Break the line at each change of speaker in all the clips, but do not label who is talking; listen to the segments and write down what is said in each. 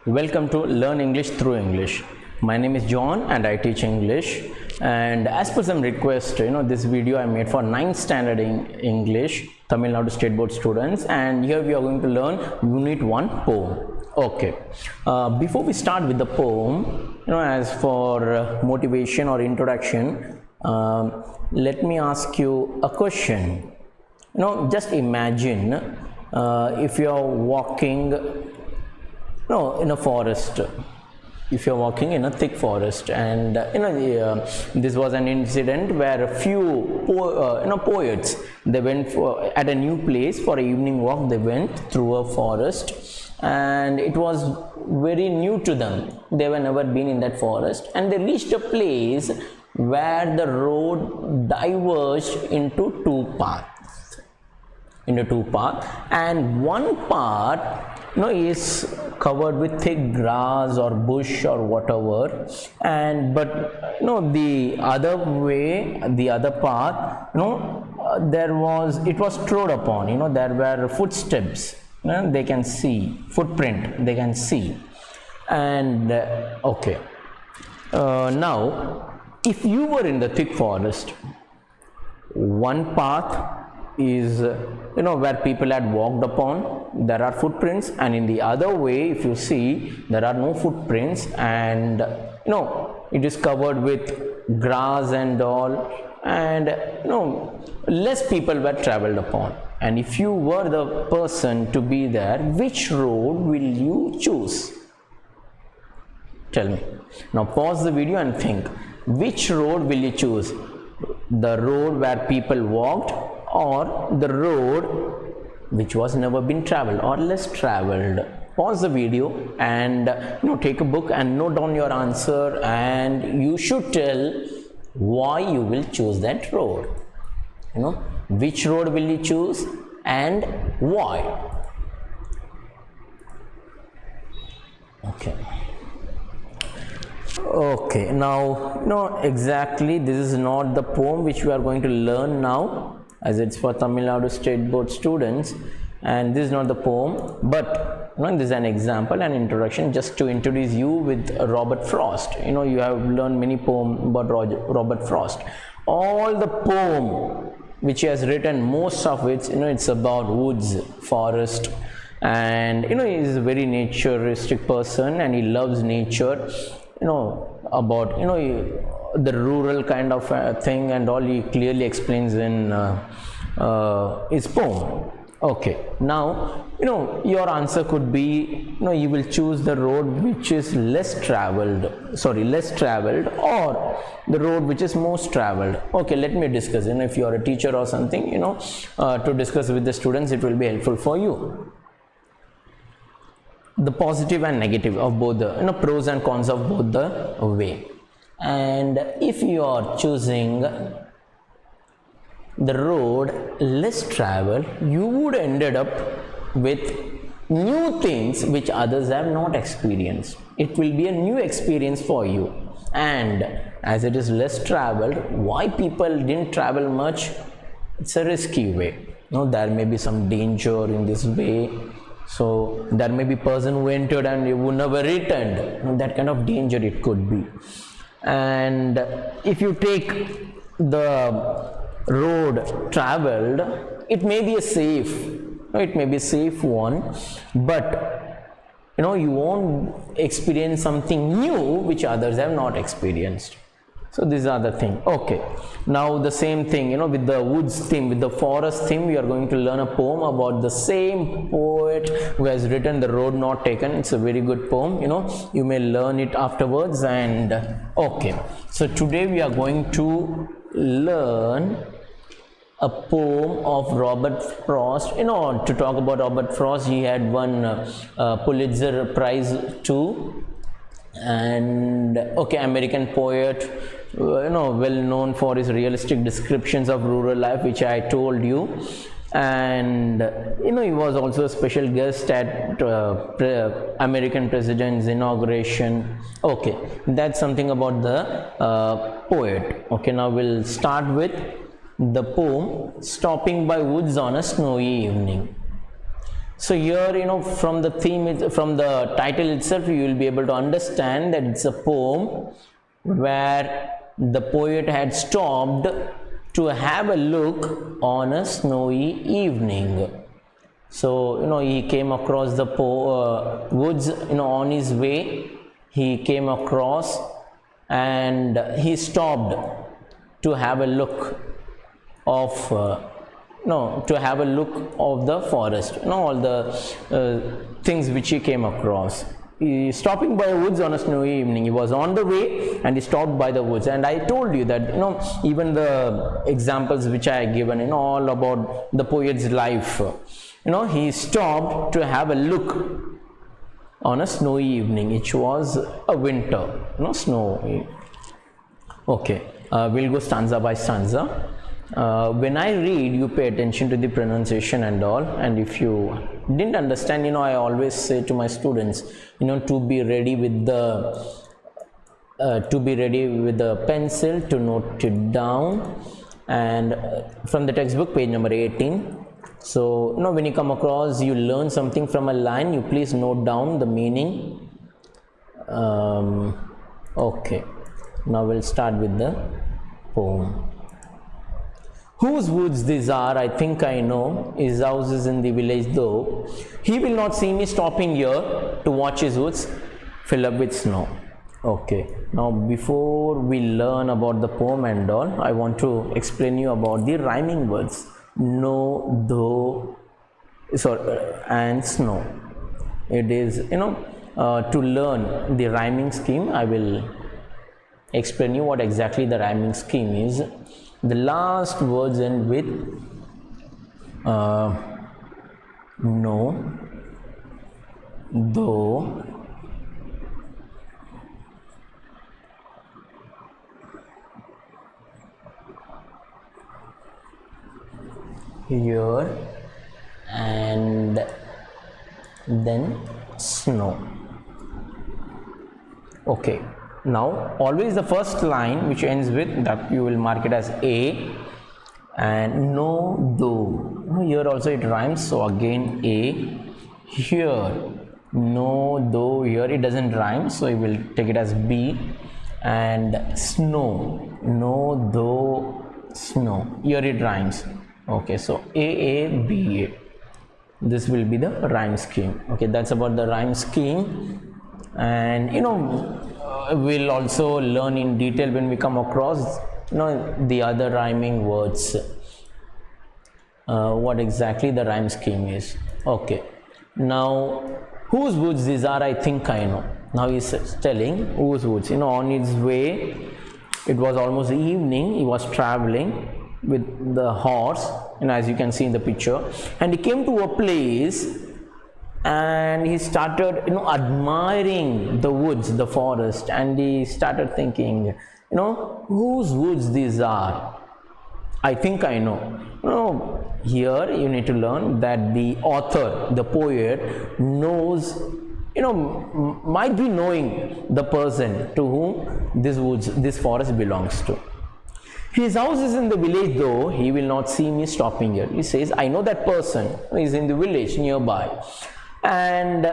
Welcome to Learn English through English. My name is John and I teach English. And as per some request, this video I made for 9th standard English, Tamilnadu State Board students. And here we are going to learn Unit 1 poem. Okay. Before we start with the poem, as for motivation or introduction, let me ask you a question. Just imagine if you are walking in a forest. If you're walking in a thick forest, and this was an incident where a few poets, they went at a new place for an evening walk. They went through a forest and it was very new to them. They were never been in that forest, and they reached a place where the road diverged into two paths, and one path is covered with thick grass or bush or whatever, but the other way, the other path, it was trod upon. There were footsteps, they can see footprint, they can see. And okay, now if you were in the thick forest, one path is where people had walked upon, there are footprints, and in the other way, if you see, there are no footprints, and it is covered with grass and all, and less people were traveled upon. And if you were the person to be there, which road will you choose? Tell me. Now pause the video and think, which road will you choose? The road where people walked, or the road which was never been traveled or less traveled? Pause the video and take a book and note down your answer, and you should tell why you will choose that road. Which road will you choose and why? Okay, now exactly this is not the poem which we are going to learn now, as it's for Tamil Nadu State Board students, and this is not the poem, but this is an example, an introduction, just to introduce you with Robert Frost. You have learned many poems about Robert Frost. All the poem which he has written, most of it, it's about woods, forest, and he is a very naturistic person, and he loves nature. About the rural kind of thing and all, he clearly explains in his poem. Okay, now your answer could be you will choose the road which is less traveled, or the road which is most traveled. Okay, let me discuss. If you are a teacher or something, to discuss with the students, it will be helpful for you. The positive and negative of both the pros and cons of both the way. And if you are choosing the road less traveled, you would ended up with new things which others have not experienced. It will be a new experience for you. And as it is less traveled, why people didn't travel much? It's a risky way. There may be some danger in this way. So there may be person who entered and who never returned. That kind of danger it could be. And if you take the road traveled, it may be a safe one, but you won't experience something new which others have not experienced. So these are the thing. Okay, now the same thing, with the woods theme, with the forest theme, we are going to learn a poem about the same poet who has written The Road Not Taken. It's a very good poem, you may learn it afterwards. And okay, so today we are going to learn a poem of Robert Frost. To talk about Robert Frost, he had won Pulitzer Prize too. And American poet, well known for his realistic descriptions of rural life, which I told you. And he was also a special guest at American president's inauguration. Okay, that's something about the poet. Okay, now we'll start with the poem Stopping by Woods on a Snowy Evening. So here, from the theme, from the title itself, you will be able to understand that it's a poem where the poet had stopped to have a look on a snowy evening. So, he came across the woods, on his way. He came across and he stopped to have a look of to have a look of the forest, all the things which he came across. He stopping by woods on a snowy evening. He was on the way and he stopped by the woods. And I told you that even the examples which I have given, all about the poet's life, he stopped to have a look on a snowy evening. It was a winter, snow. Okay, we'll go stanza by stanza. When I read, you pay attention to the pronunciation and all, and if you didn't understand, I always say to my students, to be ready with the pencil to note it down, and from the textbook, page number 18. So when you come across, you learn something from a line, you please note down the meaning. Okay, now we'll start with the poem. Whose woods these are, I think I know. His house is in the village though. He will not see me stopping here to watch his woods fill up with snow. Okay, now before we learn about the poem and all, I want to explain you about the rhyming words. No, though, and snow. It is, to learn the rhyming scheme, I will explain you what exactly the rhyming scheme is. The last words end with no, though, here, and then snow. Okay. Now always the first line which ends with that, you will mark it as A, and no, though. Here also it rhymes, so again A. Here no, though, here it doesn't rhyme, so you will take it as B. And snow, no, though, snow, here it rhymes. Okay, so A, B, A. This will be the rhyme scheme. Okay, that's about the rhyme scheme. And we'll also learn in detail when we come across the other rhyming words, what exactly the rhyme scheme is. Okay, now whose woods these are, I think I know. Now he's telling whose woods. On his way, it was almost evening, he was traveling with the horse, as you can see in the picture, and he came to a place and he started admiring the woods, the forest, and he started thinking, whose woods these are, I think I know. Here you need to learn that the author, the poet, knows, might be knowing the person to whom this forest belongs to. His house is in the village though, he will not see me stopping here. He says, I know that person is in the village nearby. And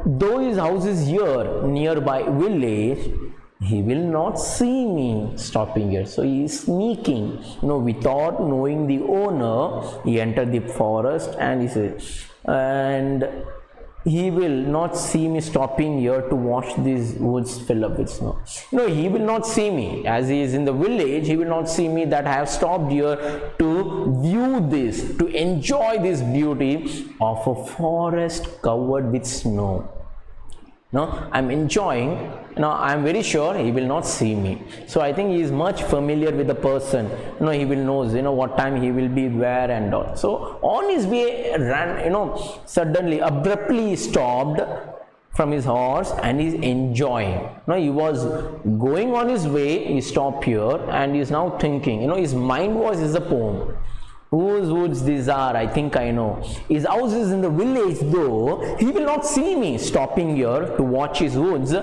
though his house is here nearby village, he will not see me stopping here. So he is sneaking, without knowing the owner. He entered the forest and he says, and he will not see me stopping here to watch these woods fill up with snow. He will not see me, as he is in the village. He will not see me that I have stopped here to view this, to enjoy this beauty of a forest covered with snow. I'm enjoying. I'm very sure he will not see me. So I think he is much familiar with the person. He will knows, what time he will be where and all. So on his way, suddenly, abruptly stopped from his horse and is enjoying. He was going on his way, he stopped here and he is now thinking. His mind was a poem. Whose woods these are, I think I know. His house is in the village though, he will not see me stopping here to watch his woods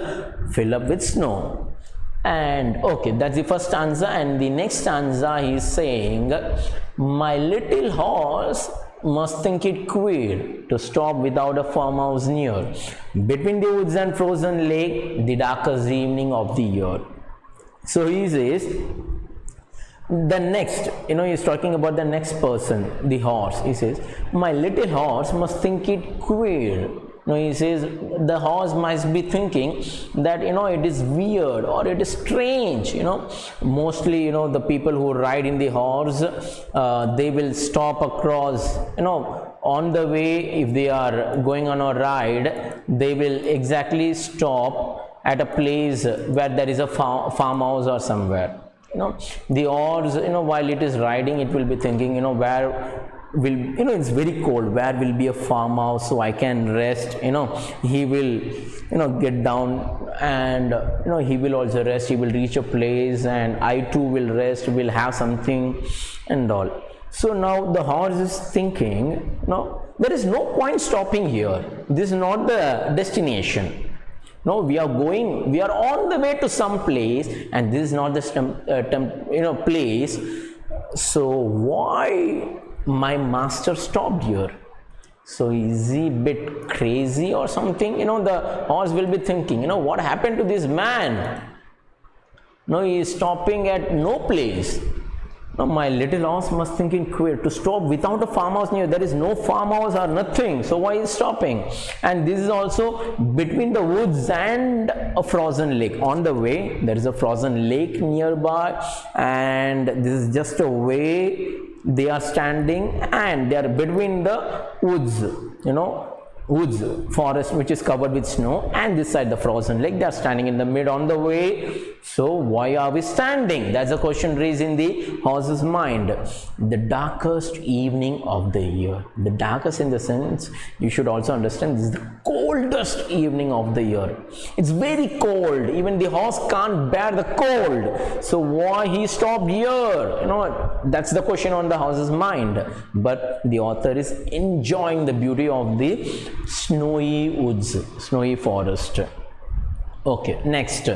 fill up with snow. And okay, that's the first stanza. And the next stanza he is saying, my little horse must think it queer to stop without a farmhouse near. Between the woods and frozen lake, the darkest evening of the year. So he says, the next, he's talking about the next person, the horse. He says, my little horse must think it queer. He says the horse must be thinking that it is weird or it is strange. Mostly the people who ride in the horse, they will stop across, on the way. If they are going on a ride, they will exactly stop at a place where there is a farmhouse or somewhere. The horse, while it is riding, it will be thinking, where will, it's very cold, where will be a farmhouse so I can rest. He will, get down and, he will also rest. He will reach a place and I too will rest, will have something and all. So now the horse is thinking, there is no point stopping here. This is not the destination. No, we are on the way to some place, and this is not the place. So why my master stopped here? So is he a bit crazy or something? The horse will be thinking, what happened to this man? No, he is stopping at no place. Now my little horse must thinking queer to stop without a farmhouse near. There is no farmhouse or nothing. So why is stopping? And this is also between the woods and a frozen lake. On the way, there is a frozen lake nearby, and this is just a way they are standing, and they are between the woods, forest which is covered with snow, and this side the frozen lake. They are standing in the mid on the way. So why are we standing? That's a question raised in the horse's mind. The darkest evening of the year. The darkest in the sense, you should also understand, this is the coldest evening of the year. It's very cold. Even the horse can't bear the cold. So why he stopped here? That's the question on the horse's mind. But the author is enjoying the beauty of the snowy woods, snowy forest. Okay, next.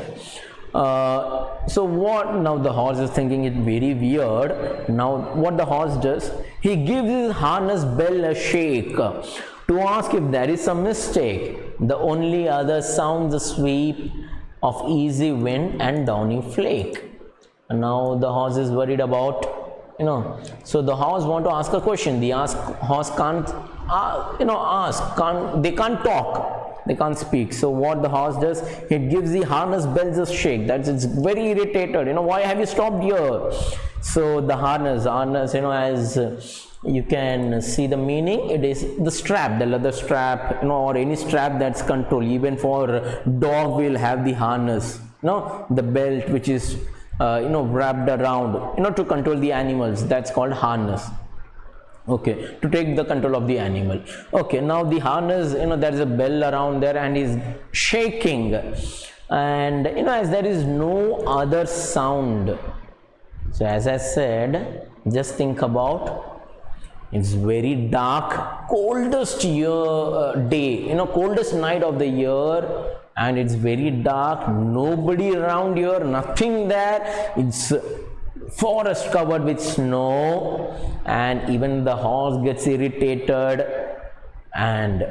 So what now? The horse is thinking it very weird. Now what the horse does, he gives his harness bell a shake to ask if there is some mistake. The only other sound, the sweep of easy wind and downy flake. And now the horse is worried about, so the horse want to ask a question. The horse can't they can't talk, they can't speak. So what the horse does, it gives the harness bells a shake. It's very irritated. Why have you stopped here? So the harness, as you can see the meaning, it is the strap, the leather strap, or any strap that's control. Even for dog will have the harness, the belt which is wrapped around, to control the animals. That's called harness. Okay, to take the control of the animal. Okay, now the harness, there is a bell around there and is shaking, and as there is no other sound. So as I said, just think about, it's very dark, coldest day, coldest night of the year, and it's very dark, nobody around here, nothing there. It's forest covered with snow, and even the horse gets irritated, and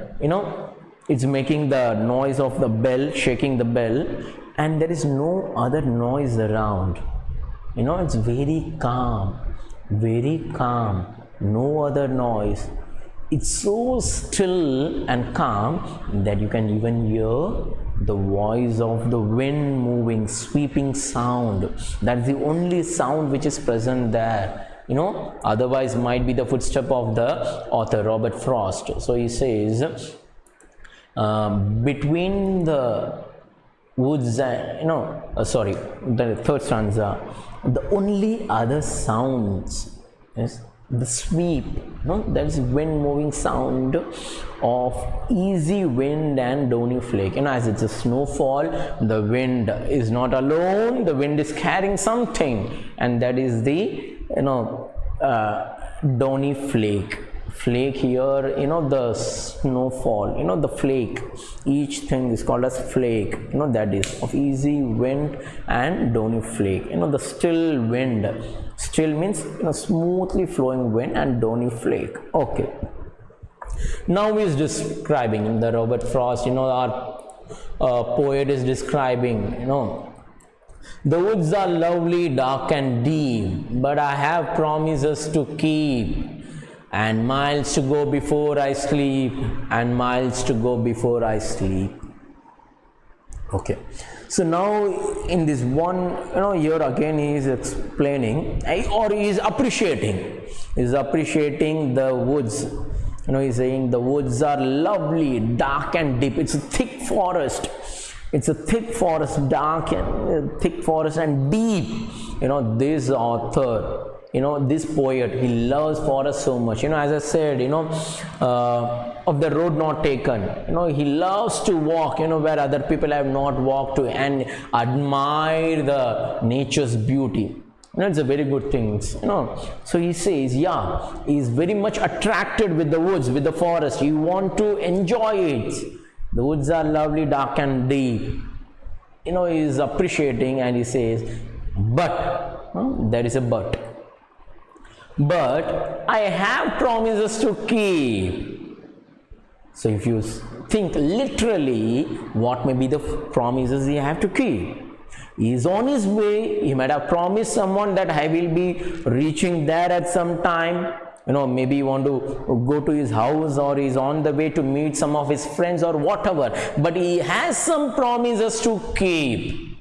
it's making the noise of the bell, shaking the bell, and there is no other noise around. It's very calm, no other noise. It's so still and calm that you can even hear the voice of the wind moving, sweeping sound. That's the only sound which is present there. Otherwise might be the footstep of the author, Robert Frost. So he says, between the woods and, the third stanza, the only other sounds is the sweep, that is wind moving sound of easy wind and downy flake. As it's a snowfall, the wind is not alone, the wind is carrying something, and that is the downy flake. Flake here, the snowfall, the flake, each thing is called as flake, that is of easy wind and downy flake. The still wind, still means smoothly flowing wind, and downy flake. Okay, now he is describing, the Robert Frost, our poet is describing, the woods are lovely, dark and deep, but I have promises to keep, and miles to go before I sleep, and miles to go before I sleep. Okay, so now in this one, here again he is explaining, or he is appreciating the woods. He's saying the woods are lovely, dark and deep. It's a thick forest. It's a thick forest, dark and thick forest and deep. This author, this poet, he loves forest so much. As I said, of the road not taken. He loves to walk, where other people have not walked to, and admire the nature's beauty. It's a very good thing, So he says, he is very much attracted with the woods, with the forest. He want to enjoy it. The woods are lovely, dark and deep. He is appreciating, and he says, but, there is a but. But I have promises to keep. So if you think literally, what may be the promises he have to keep? He is on his way. He might have promised someone that I will be reaching there at some time. Maybe you want to go to his house, or he's on the way to meet some of his friends or whatever. But he has some promises to keep,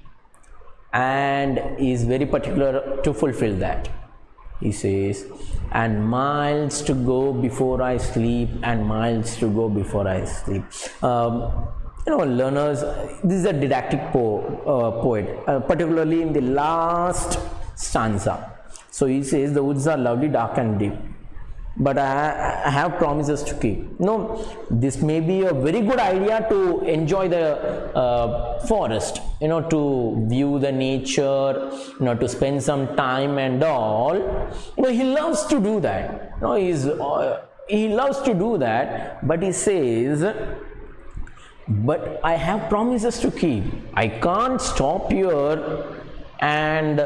and he is very particular to fulfill that. He says, and miles to go before I sleep, and miles to go before I sleep. Learners, this is a didactic poet, particularly in the last stanza. So he says, the woods are lovely, dark and deep, but I have promises to keep. This may be a very good idea to enjoy the forest, to view the nature, to spend some time and all. He loves to do that. He loves to do that, but he says, but I have promises to keep. I can't stop here and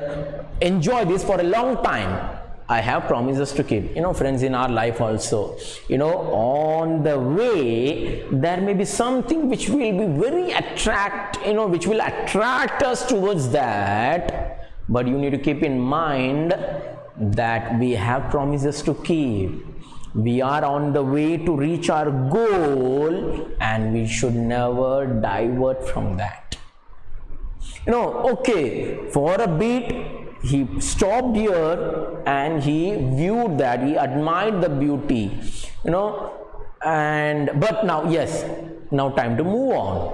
enjoy this for a long time. I have promises to keep. Friends, in our life also, on the way, there may be something which will be very which will attract us towards that. But you need to keep in mind that we have promises to keep. We are on the way to reach our goal, and we should never divert from that. Okay, for a bit, he stopped here and he viewed that, he admired the beauty, but now time to move on.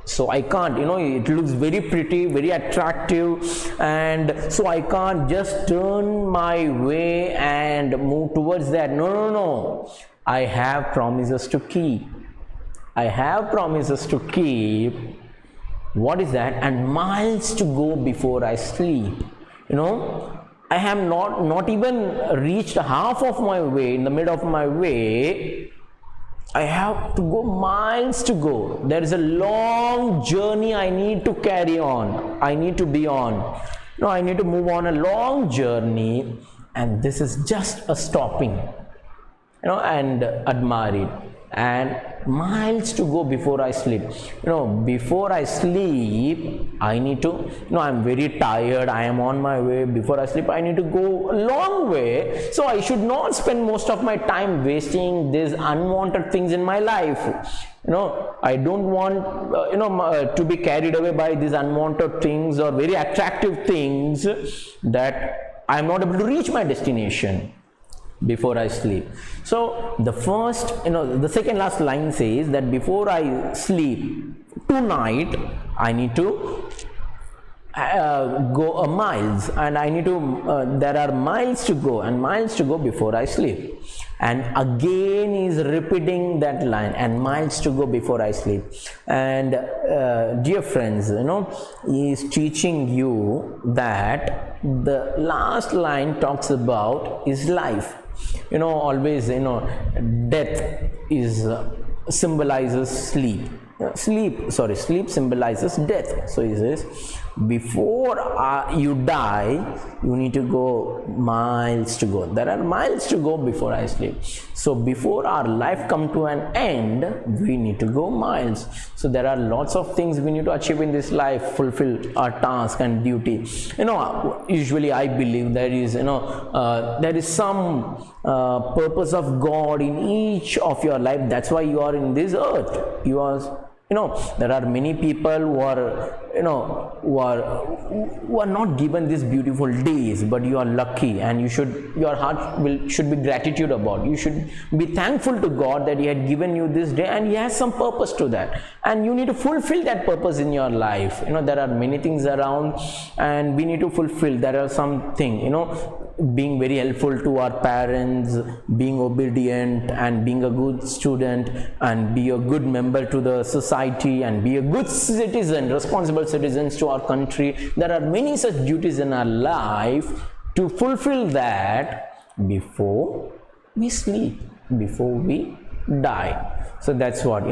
So I can't, it looks very pretty, very attractive, and so I can't just turn my way and move towards that. No. I have promises to keep. What is that? And miles to go before I sleep. I have not even reached half of my way, in the middle of my way. I have to go miles to go. There is a long journey I need to carry on. I need to be on. I need to move on a long journey, and this is just a stopping, and admire it. And miles to go before I sleep. Before I sleep, I need to, I'm very tired, I am on my way. Before I sleep, I need to go a long way. So I should not spend most of my time wasting these unwanted things in my life. I don't want, to be carried away by these unwanted things or very attractive things that I am not able to reach my destination before I sleep. So the first, the second last line says that before I sleep tonight, I need to go miles, and I need to, there are miles to go and miles to go before I sleep. And again he is repeating that line, and miles to go before I sleep. And dear friends, he is teaching you that the last line talks about his life. Always, death is symbolizes sleep. Sleep symbolizes death. So he says, before you die, you need to go miles to go. There are miles to go before I sleep. So before our life come to an end, we need to go miles. So there are lots of things we need to achieve in this life, fulfill our task and duty. Usually I believe there is some purpose of God in each of your life. That's why you are in this earth. There are many people who are not given these beautiful days, but you are lucky, and your heart should be gratitude about. You should be thankful to God that He had given you this day, and He has some purpose to that, and you need to fulfill that purpose in your life. There are many things around, and we need to fulfill. There are something, being very helpful to our parents, being obedient, and being a good student, and be a good member to the society, and be a good citizen, responsible citizens to our country. There are many such duties in our life to fulfill that before we sleep, before we die. So that's what,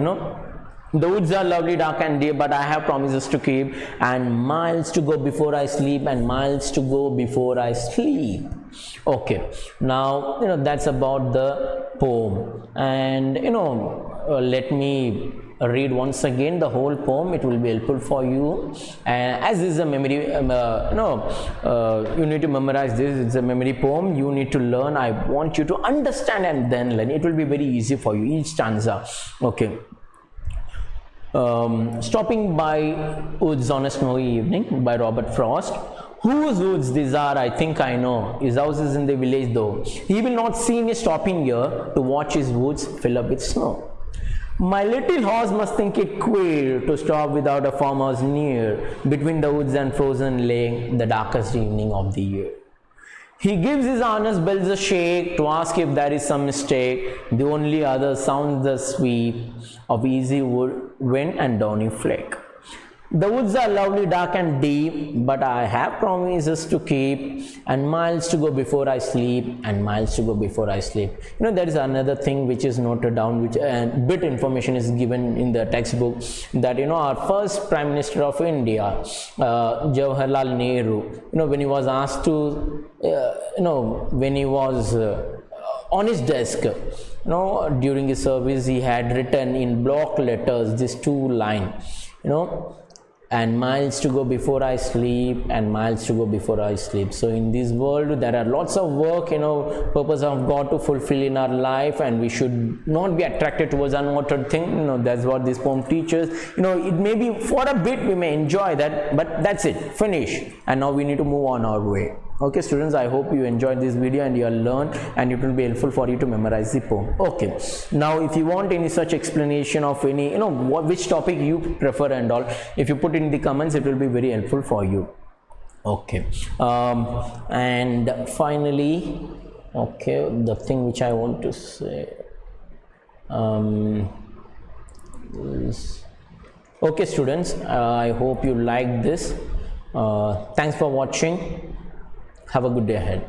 the woods are lovely, dark and deep, but I have promises to keep, and miles to go before I sleep, and miles to go before I sleep. Okay, now that's about the poem, and let me read once again the whole poem. It will be helpful for you, as this is a memory. You need to memorize this. It's a memory poem. You need to learn. I want you to understand and then learn. It will be very easy for you, each stanza. Okay. Stopping by Woods on a Snowy Evening by Robert Frost. Whose woods these are, I think I know. His house is in the village though. He will not see me stopping here to watch his woods fill up with snow. My little horse must think it queer to stop without a farmer's near, between the woods and frozen lake, the darkest evening of the year. He gives his harness bells a shake to ask if there is some mistake. The only other sounds the sweep of easy wind and downy flake. The woods are lovely, dark and deep, but I have promises to keep, and miles to go before I sleep, and miles to go before I sleep. There is another thing which is noted down, which bit information is given in the textbook, that our first Prime Minister of India, Jawaharlal Nehru, when he was asked to, when he was on his desk, during his service, he had written in block letters this two lines, and miles to go before I sleep, and miles to go before I sleep. So in this world there are lots of work, purpose of God to fulfill in our life, and we should not be attracted towards unwanted thing. That's what this poem teaches. It may be for a bit we may enjoy that, but that's it, finish, and now we need to move on our way. Okay students, I hope you enjoyed this video and you have learned, and it will be helpful for you to memorize the poem. Okay, now if you want any such explanation of any, which topic you prefer and all, if you put in the comments, it will be very helpful for you. Okay, and finally, okay, the thing which I want to say is, okay students, I hope you liked this. Thanks for watching. Have a good day ahead.